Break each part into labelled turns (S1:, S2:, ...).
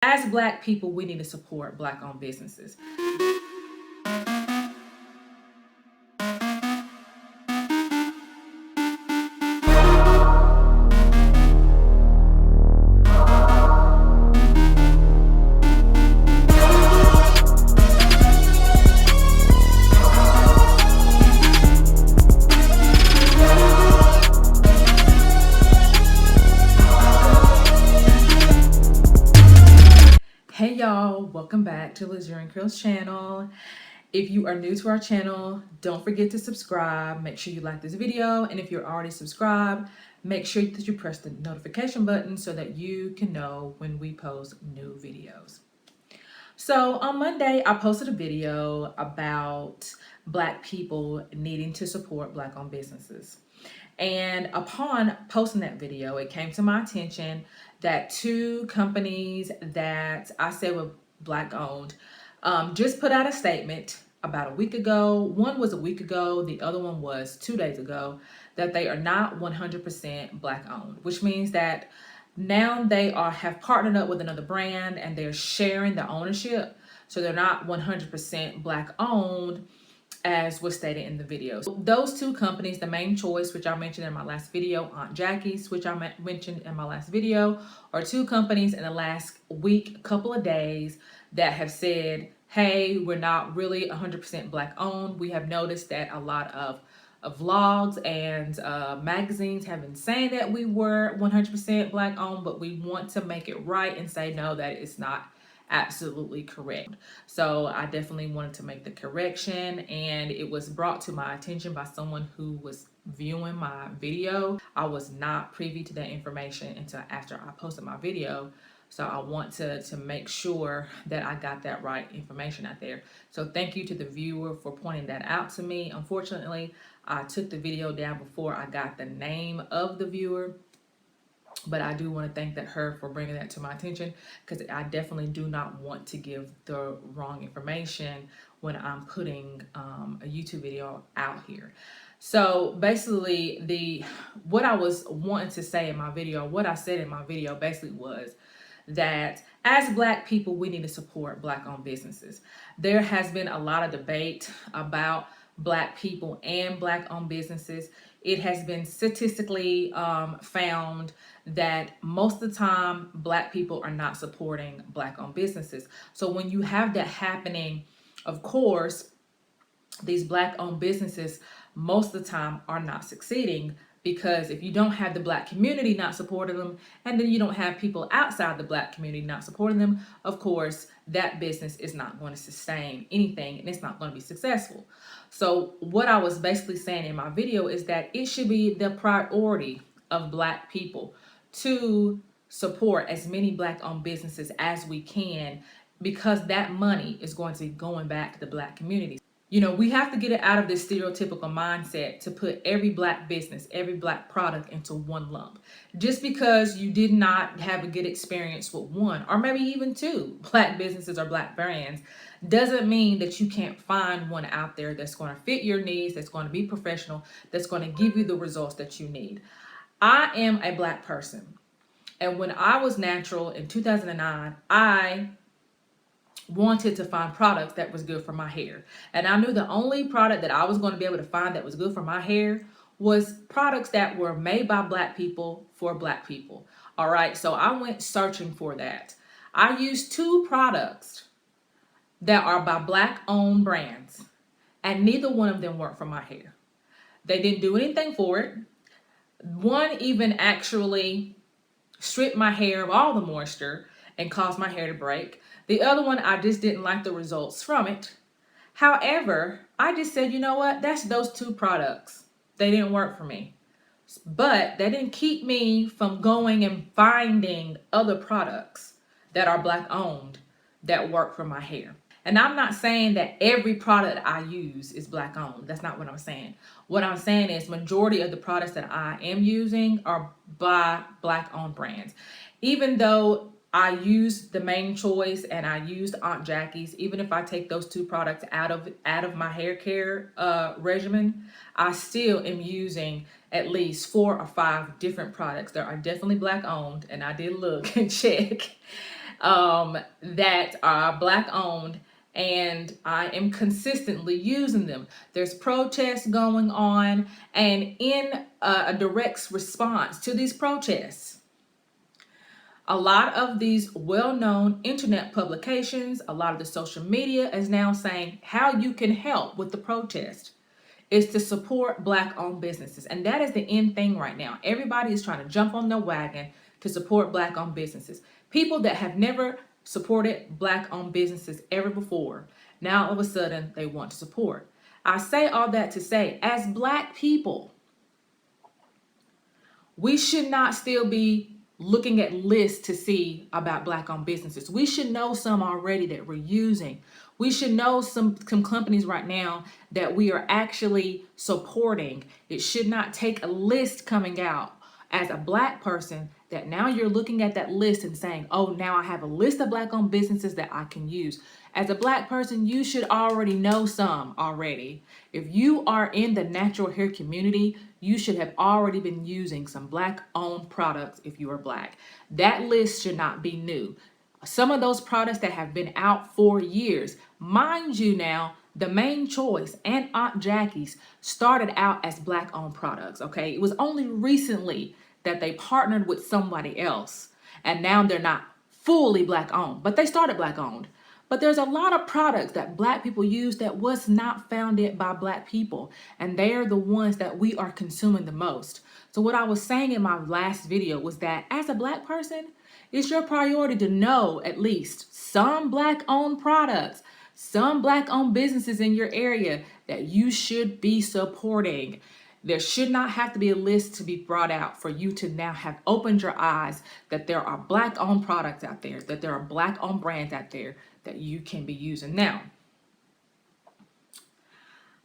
S1: As Black people, we need to support Black owned businesses. Hey y'all, welcome back to Luxurian Curls channel. If you are new to our channel, don't forget to subscribe. Make sure you like this video, and if you're already subscribed, make sure that you press the notification button so that you can know when we post new videos. So on Monday, I posted a video about Black people needing to support Black owned businesses. And upon posting that video, it came to my attention that two companies that I said were Black owned just put out a statement about a week ago. One was a week ago, the other one was 2 days ago, that they are not 100% Black owned, which means that now they have partnered up with another brand and they're sharing the ownership. So they're not 100% Black owned, as was stated in the video. So those two companies, The Mane Choice, which I mentioned in my last video, Aunt Jackie's, which I mentioned in my last video, are two companies in the last week, couple of days, that have said, hey, we're not really 100% Black owned. We have noticed that a lot of vlogs and magazines have been saying that we were 100% Black owned, but we want to make it right and say no, that it's not absolutely correct. So I definitely wanted to make the correction, and it was brought to my attention by someone who was viewing my video. I was not privy to that information until after I posted my video. So I want to make sure that I got that right information out there. So thank you to the viewer for pointing that out to me. Unfortunately, I took the video down before I got the name of the viewer, but I do want to thank her for bringing that to my attention, because I definitely do not want to give the wrong information when I'm putting a YouTube video out here. So basically, what I was wanting to say in my video, what I said in my video basically was that as Black people, we need to support Black owned businesses. There has been a lot of debate about Black people and Black owned businesses. It has been statistically found that most of the time Black people are not supporting Black owned businesses. So when you have that happening, of course, these Black owned businesses most of the time are not succeeding, because if you don't have the Black community not supporting them, and then you don't have people outside the Black community not supporting them, of course, that business is not going to sustain anything and it's not going to be successful. So what I was basically saying in my video is that it should be the priority of Black people to support as many Black owned businesses as we can, because that money is going to be going back to the Black community. You know, we have to get it out of this stereotypical mindset to put every Black business, every Black product into one lump. Just because you did not have a good experience with one, or maybe even two Black businesses or Black brands, doesn't mean that you can't find one out there that's going to fit your needs, that's going to be professional, that's going to give you the results that you need. I am a Black person. And when I was natural in 2009, I wanted to find products that was good for my hair. And I knew the only product that I was going to be able to find that was good for my hair was products that were made by Black people for Black people. All right, so I went searching for that. I used two products that are by Black owned brands, and neither one of them worked for my hair. They didn't do anything for it. One even actually stripped my hair of all the moisture and caused my hair to break. The other one, I just didn't like the results from it. However, I just said, you know what? That's those two products. They didn't work for me. But that didn't keep me from going and finding other products that are Black owned that work for my hair. And I'm not saying that every product I use is Black owned. That's not what I'm saying. What I'm saying is majority of the products that I am using are by Black owned brands. Even though I used The Mane Choice and I used Aunt Jackie's, even if I take those two products out of my hair care regimen, I still am using at least 4 or 5 different products that are definitely Black owned. And I did look and check that are Black owned, and I am consistently using them. There's protests going on, and in a direct response to these protests, a lot of these well-known internet publications, a lot of the social media is now saying how you can help with the protest is to support Black-owned businesses. And that is the end thing right now. Everybody is trying to jump on the wagon to support Black-owned businesses. People that have never supported Black-owned businesses ever before, now all of a sudden they want to support. I say all that to say, as Black people, we should not still be looking at lists to see about Black-owned businesses. We should know some already that we're using. We should know some companies right now that we are actually supporting. It should not take a list coming out as a Black person that now you're looking at that list and saying, oh, now I have a list of Black-owned businesses that I can use. As a Black person, you should already know some already. If you are in the natural hair community, you should have already been using some Black-owned products if you are Black. That list should not be new. Some of those products that have been out for years, mind you now, the Mane Choice and Aunt Jackie's started out as Black-owned products, okay? It was only recently that they partnered with somebody else, and now they're not fully Black-owned, but they started Black-owned. But there's a lot of products that Black people use that was not founded by Black people, and they are the ones that we are consuming the most. So what I was saying in my last video was that as a Black person, it's your priority to know at least some Black-owned products, some Black-owned businesses in your area that you should be supporting. There should not have to be a list to be brought out for you to now have opened your eyes that there are Black-owned products out there, that there are Black-owned brands out there that you can be using. Now,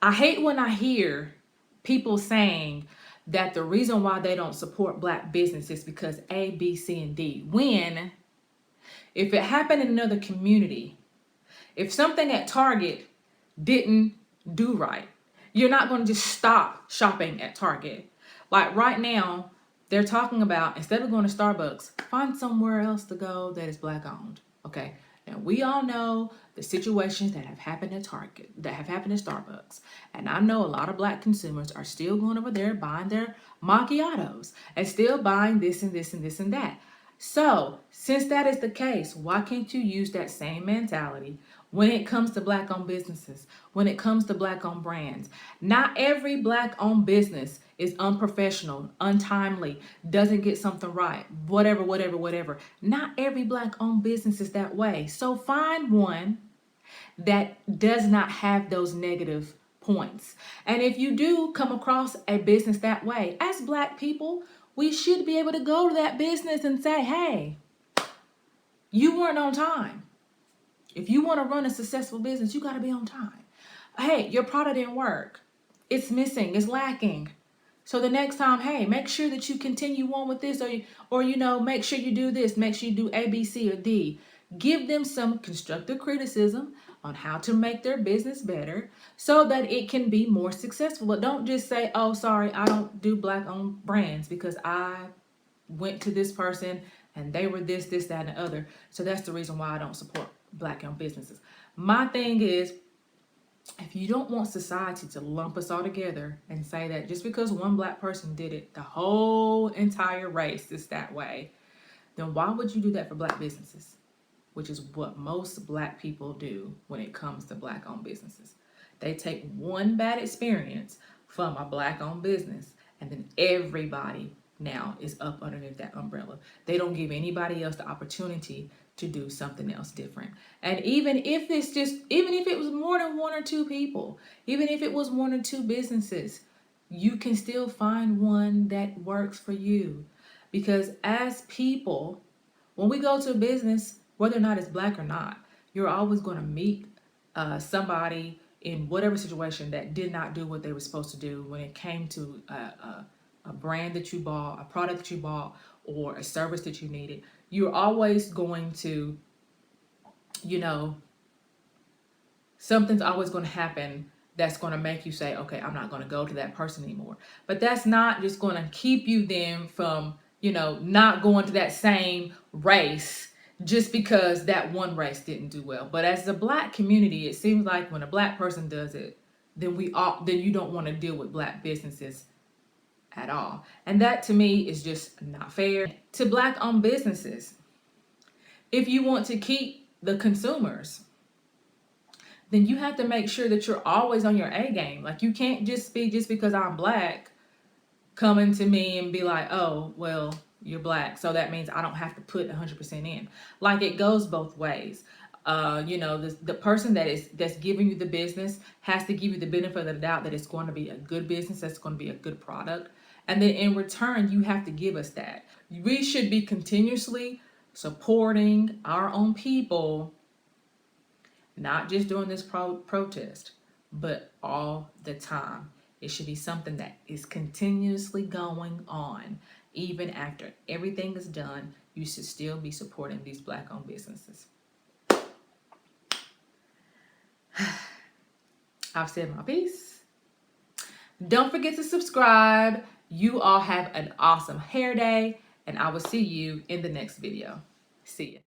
S1: I hate when I hear people saying that the reason why they don't support Black businesses is because A, B, C, and D. When, if it happened in another community, if something at Target didn't do right, you're not going to just stop shopping at Target. Like right now, they're talking about, instead of going to Starbucks, find somewhere else to go that is Black owned. Okay. Now we all know the situations that have happened at Target, that have happened at Starbucks. And I know a lot of Black consumers are still going over there buying their macchiatos and still buying this and this and this and that. So since that is the case, why can't you use that same mentality when it comes to Black-owned businesses, when it comes to Black-owned brands? Not every Black-owned business is unprofessional, untimely, doesn't get something right, whatever. Not every Black-owned business is that way. So find one that does not have those negative points. And if you do come across a business that way, as Black people, we should be able to go to that business and say, hey, you weren't on time. If you want to run a successful business, you got to be on time. Hey, your product didn't work. It's missing, it's lacking. So the next time, hey, make sure that you continue on with this, or make sure you do this, make sure you do A, B, C, or D. Give them some constructive criticism on how to make their business better so that it can be more successful. But don't just say, oh, sorry, I don't do Black-owned brands because I went to this person and they were this, that, and the other. So that's the reason why I don't support Black-owned businesses. My thing is, if you don't want society to lump us all together and say that just because one Black person did it, the whole entire race is that way, then why would you do that for Black businesses? Which is what most Black people do when it comes to Black-owned businesses. They take one bad experience from a Black-owned business and then everybody now is up underneath that umbrella. They don't give anybody else the opportunity to do something else different. And even if it was more than one or two people, even if it was one or two businesses, you can still find one that works for you. Because as people, when we go to a business, whether or not it's Black or not, you're always going to meet somebody in whatever situation that did not do what they were supposed to do when it came to a brand that you bought, a product that you bought, or a service that you needed. You're always going to, something's always going to happen that's going to make you say, okay, I'm not going to go to that person anymore. But that's not just going to keep you then from, not going to that same race just because that one race didn't do well. But as a black community, it seems like when a black person does it, then you don't want to deal with black businesses at all. And that to me is just not fair to black owned businesses. If you want to keep the consumers, then you have to make sure that you're always on your A game. Like you can't just because I'm black coming to me and be like, oh, well, you're black, so that means I don't have to put 100% in. Like it goes both ways. The person that's giving you the business has to give you the benefit of the doubt that it's going to be a good business, that's going to be a good product. And then in return, you have to give us that. We should be continuously supporting our own people, not just during this protest, but all the time. It should be something that is continuously going on. Even after everything is done, you should still be supporting these black owned businesses. I've said my piece. Don't forget to subscribe. You all have an awesome hair day, and I will see you in the next video. See ya.